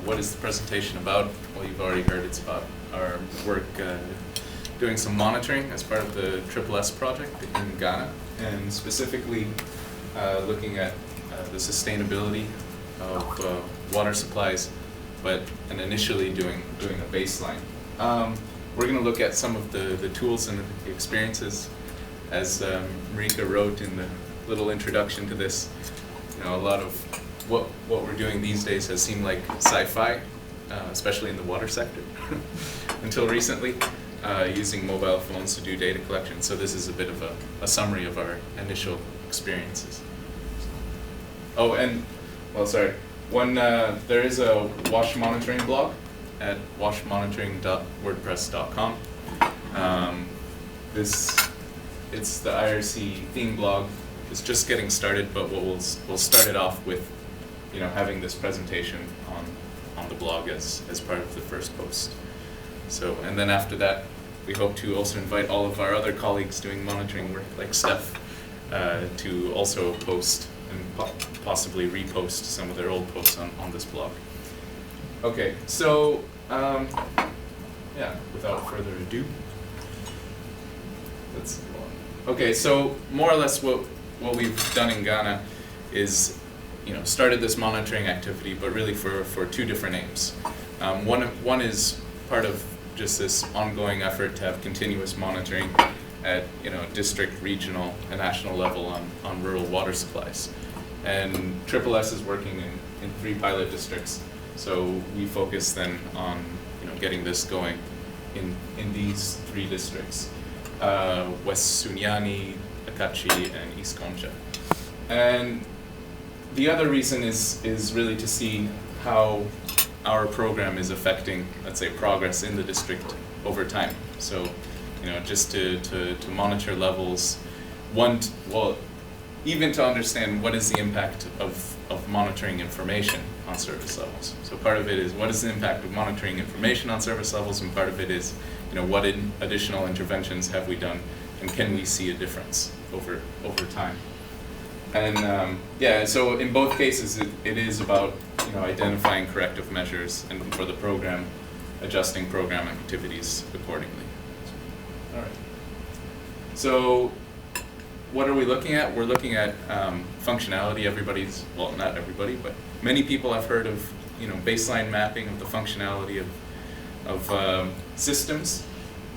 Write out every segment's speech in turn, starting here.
what is the presentation about? Well, you've already heard it's about our work doing some monitoring as part of the SSS project in Ghana, and specifically looking at the sustainability of water supplies, and initially doing a baseline. We're going to look at some of the tools and the experiences, as Marieke wrote in the little introduction to this. You know, a lot of what we're doing these days has seemed like sci-fi, especially in the water sector, until recently, using mobile phones to do data collection. So this is a bit of a summary of our initial experiences. Oh, and, well, sorry. There is a wash monitoring blog at washmonitoring.wordpress.com. It's the IRC theme blog. It's just getting started, but we'll start it off with, you know, having this presentation on the blog as part of the first post. So, and then after that, we hope to also invite all of our other colleagues doing monitoring work, like Steph, to also post and possibly repost some of their old posts on this blog. Okay, so yeah, without further ado, let's go on. Okay, so more or less what we've done in Ghana is, you know, started this monitoring activity, but really for two different aims. One is part of just this ongoing effort to have continuous monitoring at, you know, district, regional, and national level on rural water supplies. And SSS is working in 3 pilot districts, so we focus then on, you know, getting this going in these 3 districts: West Sunyani, Akachi, and East Concha. And the other reason is really to see how our program is affecting, let's say, progress in the district over time. So, you know, just to monitor levels, even to understand what is the impact of monitoring information on service levels. So part of it is, what is the impact of monitoring information on service levels, and part of it is, you know, what additional interventions have we done, and can we see a difference over time? And yeah, so in both cases, it is about, you know, identifying corrective measures, and for the program, adjusting program activities accordingly. All right. So what are we looking at? We're looking at functionality. Well, not everybody, but many people have heard of, you know, baseline mapping of the functionality of systems,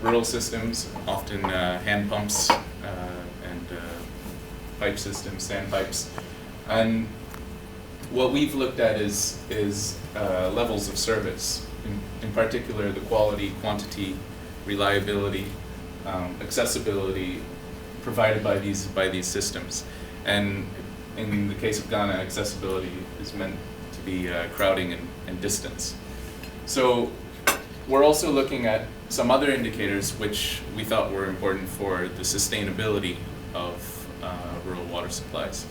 rural systems, often hand pumps and pipe systems, sand pipes. And what we've looked at is levels of service, in particular the quality, quantity, reliability, accessibility provided by these systems. And in the case of Ghana, accessibility is meant to be crowding and distance. So we're also looking at some other indicators which we thought were important for the sustainability of rural water supplies.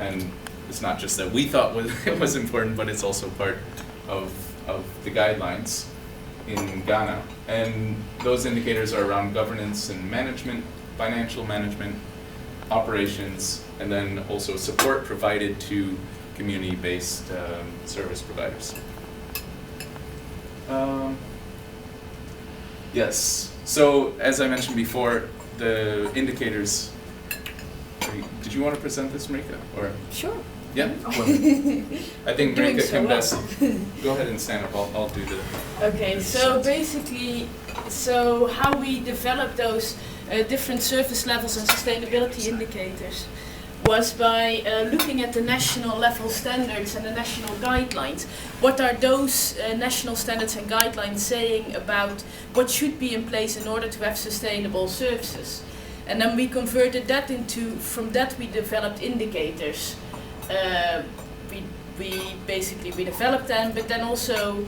And it's not just that we thought it was important, but it's also part of the guidelines in Ghana. And those indicators are around governance and management, financial management, operations, and then also support provided to community-based service providers. Yes, so as I mentioned before, the indicators, did you want to present this, Marieke? Or? Sure. Yeah? Well, I think Marieke can best. Go ahead and stand up, I'll do the... Okay, so basically, how we develop those different service levels and sustainability indicators was by looking at the national level standards and the national guidelines. What are those national standards and guidelines saying about what should be in place in order to have sustainable services? And then we converted that from that we developed indicators. We developed them, but then also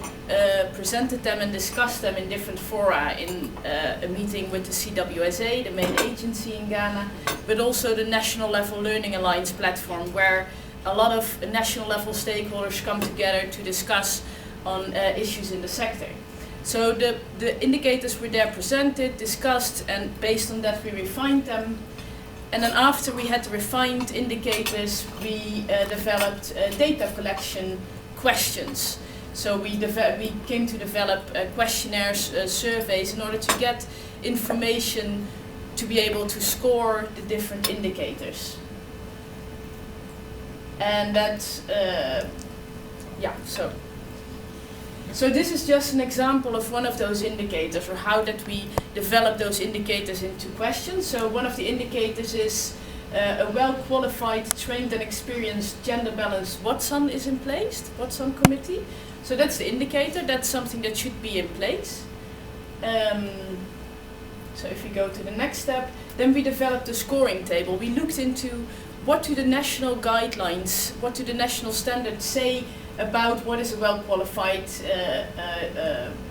presented them and discussed them in different fora, in a meeting with the CWSA, the main agency in Ghana, but also the National Level Learning Alliance platform, where a lot of national level stakeholders come together to discuss on issues in the sector. So the indicators were there presented, discussed, and based on that we refined them. And then after we had refined indicators, we developed data collection questions So we came to develop questionnaires, surveys, in order to get information to be able to score the different indicators. And that's, so this is just an example of one of those indicators, or how that we develop those indicators into questions. So one of the indicators is a well-qualified, trained and experienced gender-balanced Watson is in place, Watson committee. So that's the indicator, that's something that should be in place. So if we go to the next step, then we developed a scoring table. We looked into what do the national guidelines, what do the national standards say about what is a well-qualified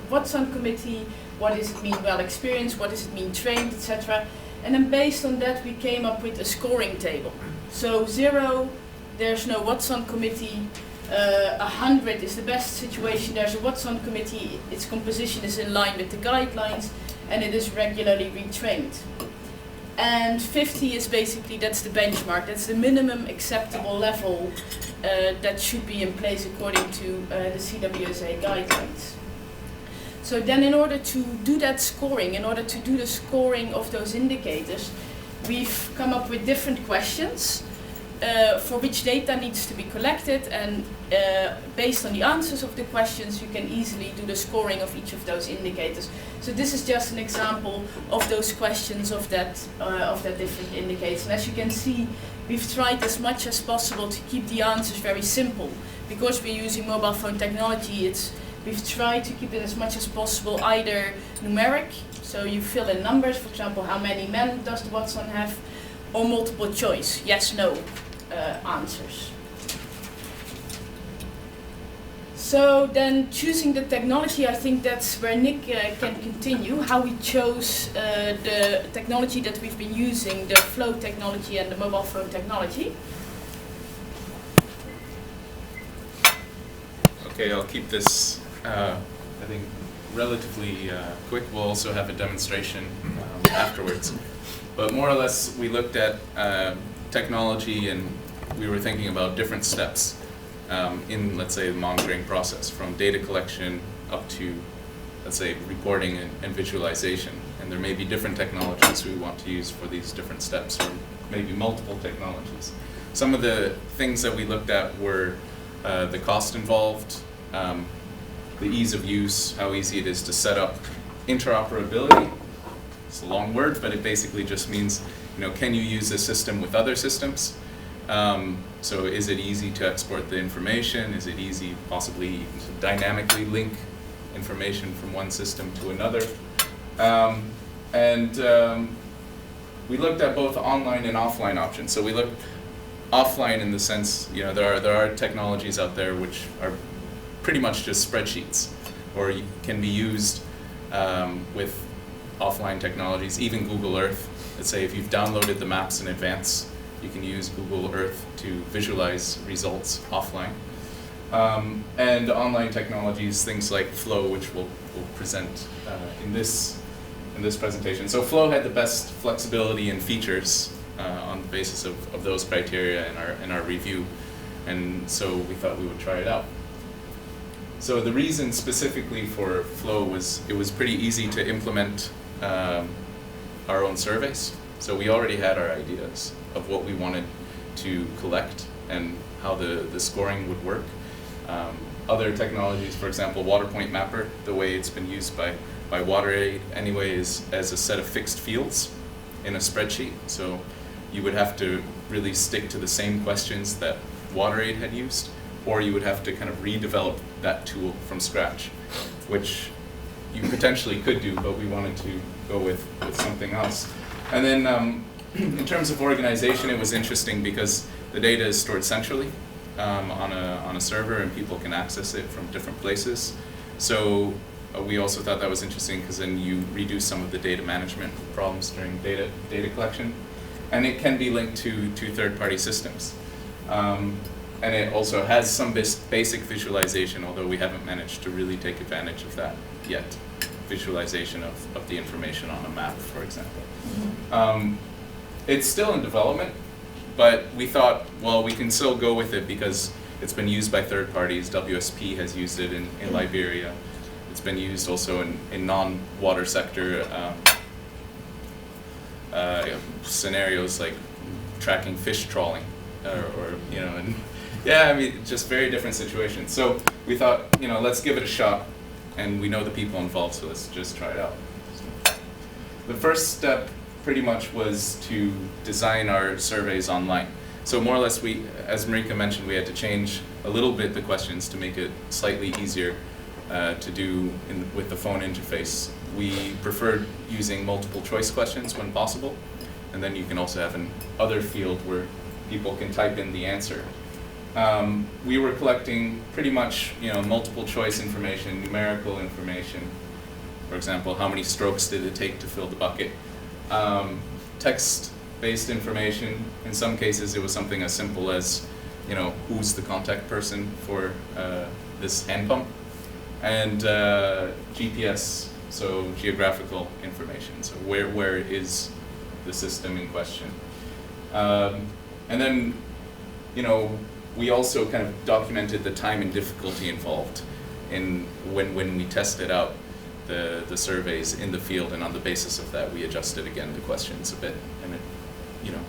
Watson committee, what does it mean well-experienced, what does it mean trained, etc. And then based on that we came up with a scoring table. So 0, there's no Watson committee, 100 is the best situation, there's a Watson committee, its composition is in line with the guidelines, and it is regularly retrained. And 50 is basically, that's the benchmark, that's the minimum acceptable level that should be in place according to the CWSA guidelines. So then in order to do that scoring, in order to do the scoring of those indicators, we've come up with different questions for which data needs to be collected, and based on the answers of the questions you can easily do the scoring of each of those indicators. So this is just an example of those questions of that different indicators. And as you can see, we've tried as much as possible to keep the answers very simple. Because we're using mobile phone technology, we've tried to keep it as much as possible either numeric, so you fill in numbers, for example, how many men does the Watson have, or multiple choice, yes, no answers. So then choosing the technology, I think that's where Nick can continue, how we chose the technology that we've been using, the flow technology and the mobile phone technology. Okay, I'll keep this, I think, relatively quick. We'll also have a demonstration afterwards. But more or less, we looked at technology, and we were thinking about different steps in, let's say, the monitoring process, from data collection up to, let's say, reporting and visualization. And there may be different technologies we want to use for these different steps, or maybe multiple technologies. Some of the things that we looked at were the cost involved, the ease of use, how easy it is to set up interoperability. It's a long word, but it basically just means, can you use this system with other systems? So is it easy to export the information? Is it easy possibly to dynamically link information from one system to another? We looked at both online and offline options. So we looked offline in the sense, there are technologies out there which are pretty much just spreadsheets, or can be used with offline technologies, even Google Earth. Let's say if you've downloaded the maps in advance, you can use Google Earth to visualize results offline. And online technologies, things like Flow, which we'll present in this presentation. So Flow had the best flexibility and features on the basis of those criteria in our review, and so we thought we would try it out. So the reason specifically for Flow was it was pretty easy to implement our own surveys. So we already had our ideas of what we wanted to collect and how the scoring would work. Other technologies, for example, WaterPoint Mapper, the way it's been used by WaterAid anyway, is as a set of fixed fields in a spreadsheet. So you would have to really stick to the same questions that WaterAid had used, or you would have to kind of redevelop that tool from scratch, which you potentially could do, but we wanted to go with something else. And then in terms of organization, it was interesting because the data is stored centrally on a server, and people can access it from different places. So we also thought that was interesting because then you reduce some of the data management problems during data collection. And it can be linked to third-party systems. And it also has some basic visualization, although we haven't managed to really take advantage of that yet. Visualization of the information on a map, for example. Mm-hmm. It's still in development, but we thought, well, we can still go with it because It's been used by third parties. WSP has used it in Liberia. It's been used also in non-water sector scenarios like tracking fish trawling, or you know, and yeah, I mean, just very different situations. So we thought, you know, let's give it a shot, and we know the people involved, so let's just try it out. So the first step pretty much was to design our surveys online. So more or less, we, as Marieke mentioned, we had to change a little bit the questions to make it slightly easier to do with the phone interface. We preferred using multiple choice questions when possible, and then you can also have an other field where people can type in the answer. We were collecting pretty much, you know, multiple choice information, numerical information. For example, how many strokes did it take to fill the bucket? Text-based information. In some cases, it was something as simple as, you know, who's the contact person for this hand pump, and GPS, so geographical information. So where is the system in question? And then, you know, we also kind of documented the time and difficulty involved in when we tested out the surveys in the field, and on the basis of that, we adjusted again the questions a bit. And it, you know,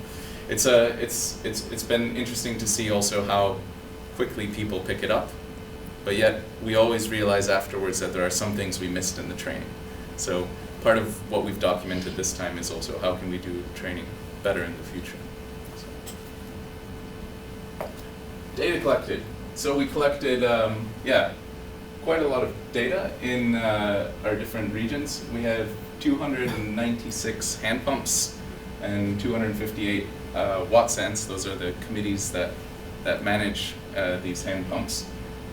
it's been interesting to see also how quickly people pick it up, but yet we always realize afterwards that there are some things we missed in the training. So part of what we've documented this time is also how can we do training better in the future. Data collected. So we collected, quite a lot of data in our different regions. We have 296 hand pumps and 258 Watsans. Those are the committees that manage these hand pumps.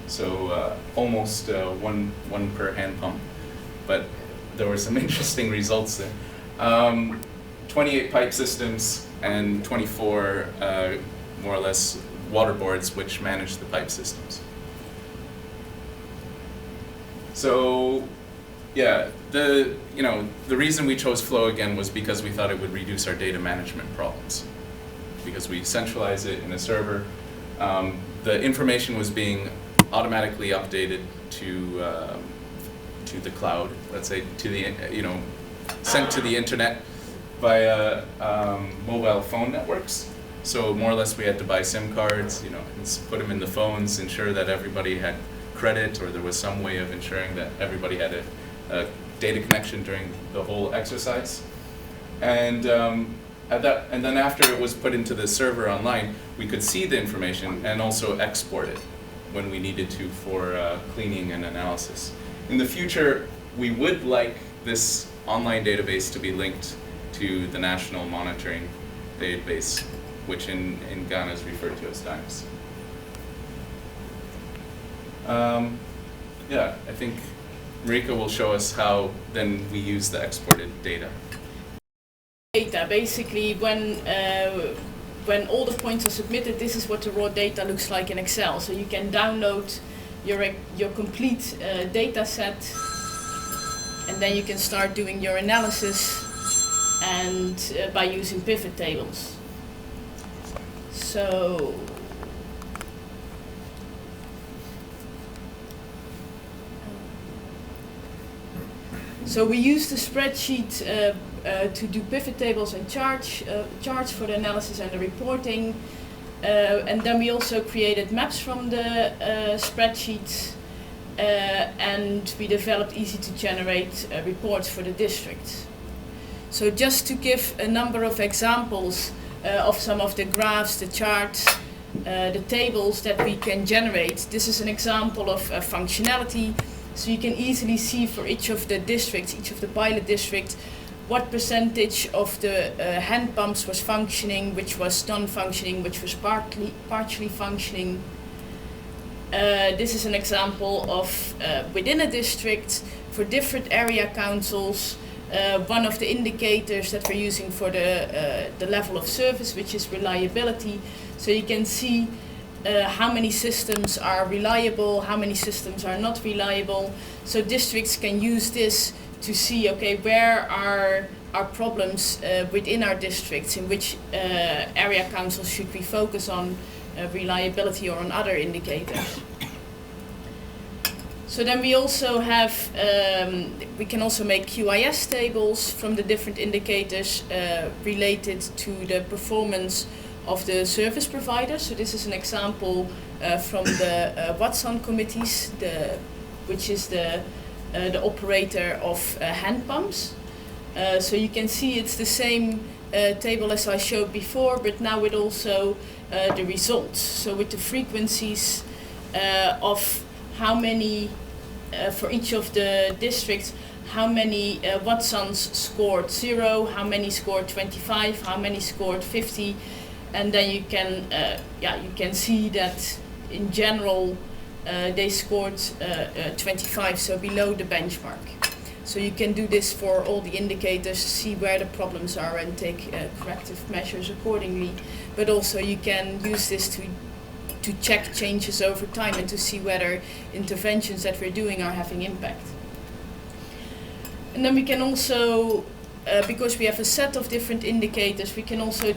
So almost one per hand pump. But there were some interesting results there. 28 pipe systems and 24 more or less water boards which manage the pipe systems. So, yeah, the reason we chose Flow again was because we thought it would reduce our data management problems. Because we centralize it in a server, the information was being automatically updated to the cloud. Let's say to the sent to the internet via mobile phone networks. So more or less, we had to buy SIM cards, you know, and put them in the phones, ensure that everybody had credit, or there was some way of ensuring that everybody had a data connection during the whole exercise. And and then after it was put into the server online, we could see the information and also export it when we needed to for cleaning and analysis. In the future, we would like this online database to be linked to the national monitoring database, which in Ghana is referred to as DIMES. I think Marieke will show us how then we use the exported data. Data, basically, when all the points are submitted, this is what the raw data looks like in Excel. So you can download your complete data set, and then you can start doing your analysis and by using pivot tables. So we use the spreadsheet to do pivot tables and charts for the analysis and the reporting. And then we also created maps from the spreadsheets, and we developed easy to generate reports for the district. So just to give a number of examples of some of the graphs, the charts, the tables that we can generate. This is an example of functionality. So you can easily see for each of the districts, each of the pilot districts, what percentage of the hand pumps was functioning, which was non-functioning, which was partially functioning. This is an example of within a district for different area councils. One of the indicators that we're using for the level of service, which is reliability. So you can see how many systems are reliable, how many systems are not reliable. So districts can use this to see, okay, where are our problems within our districts, in which area councils should we focus on, reliability or on other indicators. So then we also have, we can also make QIS tables from the different indicators related to the performance of the service provider. So this is an example from the Watson committees, which is the operator of hand pumps. So you can see it's the same table as I showed before, but now with also the results. So with the frequencies of how many, for each of the districts, how many Watsons scored 0, how many scored 25, how many scored 50, and then you can see that in general they scored 25, so below the benchmark. So you can do this for all the indicators, see where the problems are and take corrective measures accordingly. But also you can use this to check changes over time and to see whether interventions that we're doing are having impact. And then we can also, because we have a set of different indicators, we can also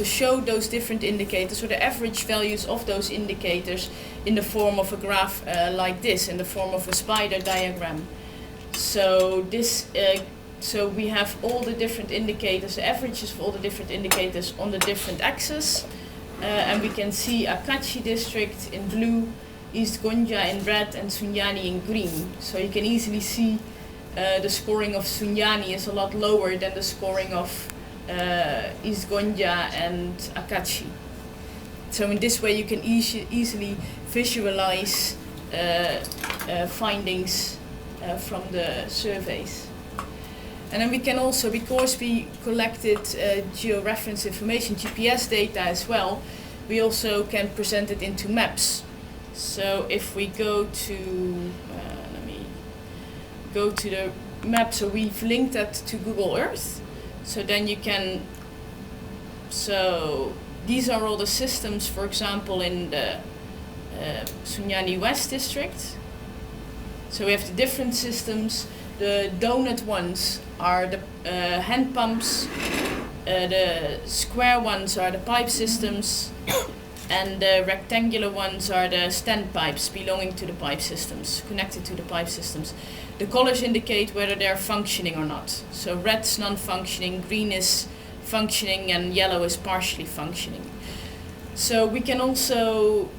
show those different indicators, or the average values of those indicators, in the form of a graph like this, in the form of a spider diagram. So this, so we have all the different indicators, the averages of all the different indicators on the different axes, and we can see Akachi district in blue, East Gonja in red, and Sunyani in green. So you can easily see the scoring of Sunyani is a lot lower than the scoring of East Gonja and Akachi. So in this way you can easily visualize findings from the surveys. And then we can also, because we collected georeference information, GPS data as well, we also can present it into maps. So if we go to, let me go to the map, so we've linked that to Google Earth. So then you can, so these are all the systems, for example, in the Sunyani West district. So we have the different systems. The donut ones are the hand pumps, the square ones are the pipe systems, and the rectangular ones are the standpipes belonging to the pipe systems, connected to the pipe systems. The colors indicate whether they're functioning or not. So red's non-functioning, green is functioning, and yellow is partially functioning. So we can also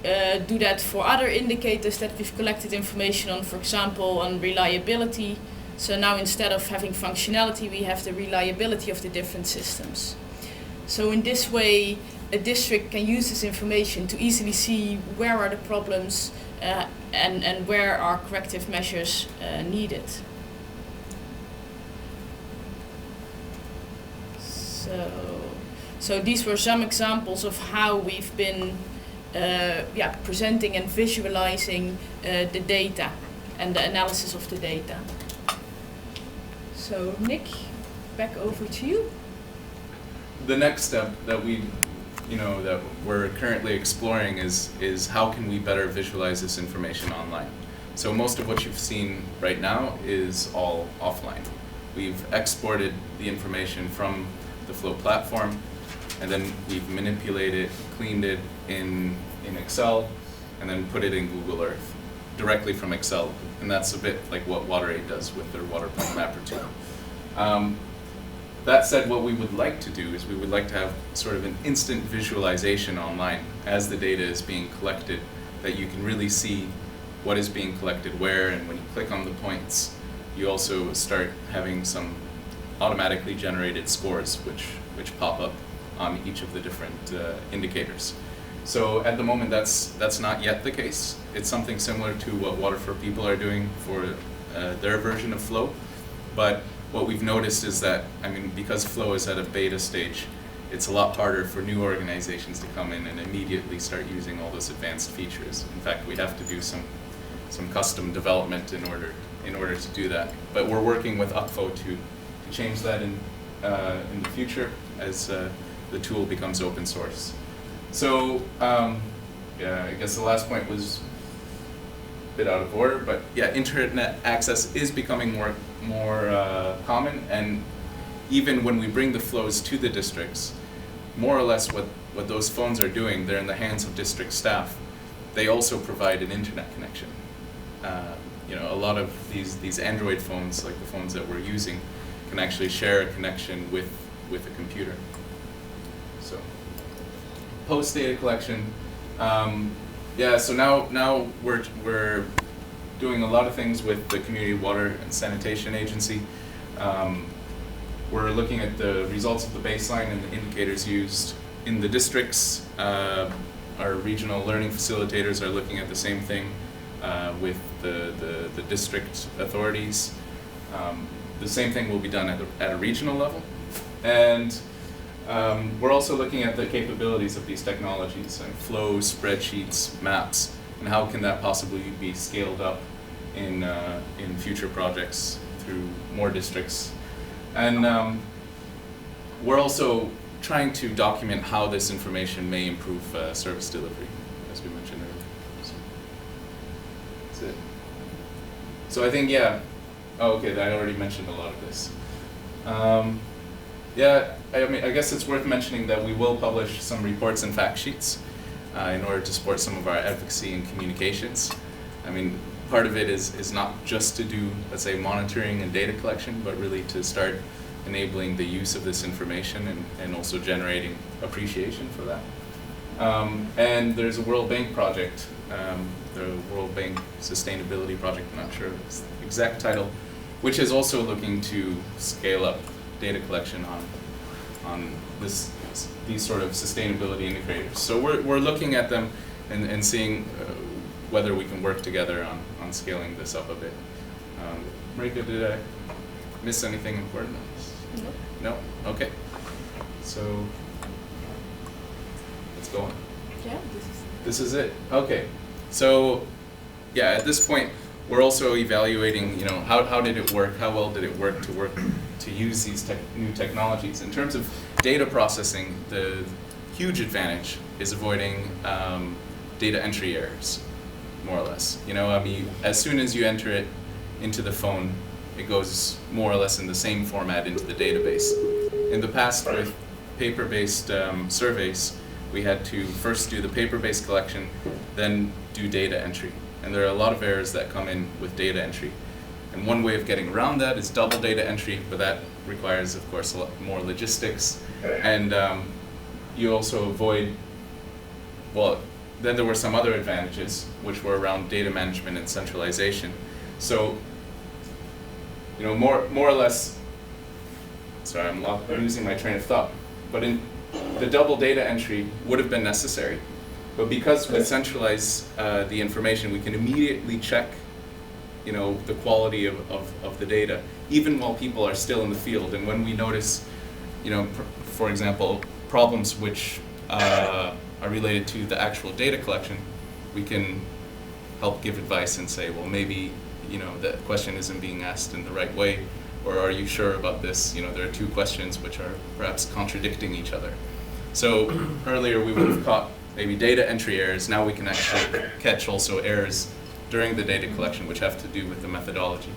do that for other indicators that we've collected information on, for example, on reliability. So now instead of having functionality, we have the reliability of the different systems. So in this way, a district can use this information to easily see where are the problems and where are corrective measures needed. So these were some examples of how we've been presenting and visualizing the data and the analysis of the data. So Nick, back over to you. The next step that that we're currently exploring is how can we better visualize this information online. So most of what you've seen right now is all offline. We've exported the information from the Flow platform, and then we've manipulated, cleaned it in Excel, and then put it in Google Earth directly from Excel. And that's a bit like what WaterAid does with their water pump mapper tool. That said, what we would like to do is we would like to have sort of an instant visualization online as the data is being collected, that you can really see what is being collected where, and when you click on the points, you also start having some automatically generated scores which pop up on each of the different indicators. So at the moment that's not yet the case. It's something similar to what Water for People are doing for their version of Flow, but what we've noticed is that, because Flow is at a beta stage, it's a lot harder for new organizations to come in and immediately start using all those advanced features. In fact, we'd have to do some custom development in order to do that. But we're working with UPFO to change that in the future as the tool becomes open source. So I guess the last point was a bit out of order, but yeah, internet access is becoming more common, and even when we bring the flows to the districts, more or less what those phones are doing, they're in the hands of district staff. They also provide an internet connection. You know, a lot of these Android phones, like the phones that we're using, can actually share a connection with a computer. So, post data collection. Yeah, so now we're doing a lot of things with the Community Water and Sanitation Agency. We're looking at the results of the baseline and the indicators used in the districts. Our regional learning facilitators are looking at the same thing with the district authorities. The same thing will be done at a regional level. And we're also looking at the capabilities of these technologies, like flows, spreadsheets, maps, and how can that possibly be scaled up in future projects through more districts. And we're also trying to document how this information may improve service delivery, as we mentioned earlier. So that's it. So I think, yeah. Oh, okay, I already mentioned a lot of this. Yeah, I mean, I guess it's worth mentioning that we will publish some reports and fact sheets in order to support some of our advocacy and communications. I mean, part of it is not just to do, let's say, monitoring and data collection, but really to start enabling the use of this information and also generating appreciation for that. And there's a World Bank project, the World Bank Sustainability Project, I'm not sure of the exact title, which is also looking to scale up data collection on these sort of sustainability indicators. So we're looking at them and seeing whether we can work together on scaling this up a bit. Marieke, did I miss anything important on this? No? Okay. So let's go on. Yeah, This is it. Okay. So yeah, at this point we're also evaluating, you know, how did it work? How well did it work to use these new technologies? In terms of data processing, the huge advantage is avoiding data entry errors, more or less. You know, I mean, as soon as you enter it into the phone, it goes more or less in the same format into the database. In the past, with paper-based surveys, we had to first do the paper-based collection, then do data entry. And there are a lot of errors that come in with data entry. And one way of getting around that is double data entry, but that requires, of course, a lot more logistics. And you also avoid, well, then there were some other advantages, which were around data management and centralization. So, you know, more or less, sorry, I'm losing my train of thought, but in the double data entry would have been necessary. But because we centralize the information, we can immediately check, you know, the quality of the data, even while people are still in the field. And when we notice, you know, for example, problems which are related to the actual data collection, we can help give advice and say, well, maybe, you know, the question isn't being asked in the right way, or are you sure about this? You know, there are two questions which are perhaps contradicting each other. So earlier we would have caught maybe data entry errors. Now we can actually catch also errors during the data collection, which have to do with the methodology.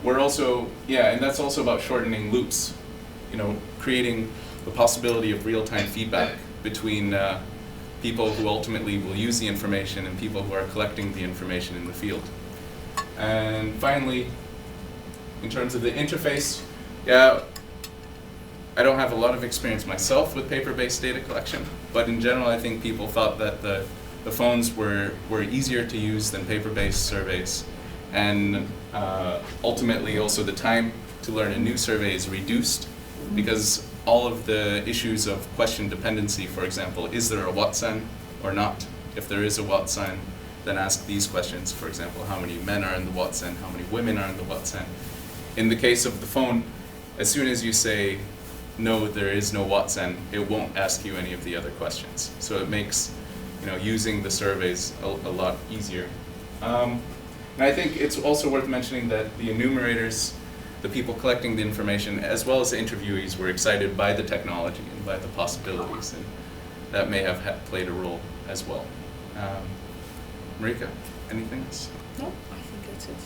We're also, yeah, and that's also about shortening loops, you know, creating the possibility of real-time feedback between people who ultimately will use the information and people who are collecting the information in the field. And finally, in terms of the interface, yeah, I don't have a lot of experience myself with paper-based data collection, but in general I think people thought that the phones were easier to use than paper-based surveys, and ultimately also the time to learn a new survey is reduced because all of the issues of question dependency, for example, is there a what sign or not? If there is a what sign, then ask these questions, for example, how many men are in the what sign, how many women are in the what sign. In the case of the phone, as soon as you say, no, there is no what sign, it won't ask you any of the other questions. So it makes, you know, using the surveys a lot easier. And I think it's also worth mentioning that the enumerators, the people collecting the information, as well as the interviewees, were excited by the technology and by the possibilities, and that may have played a role as well. Marieke, anything else? No, I think that's it.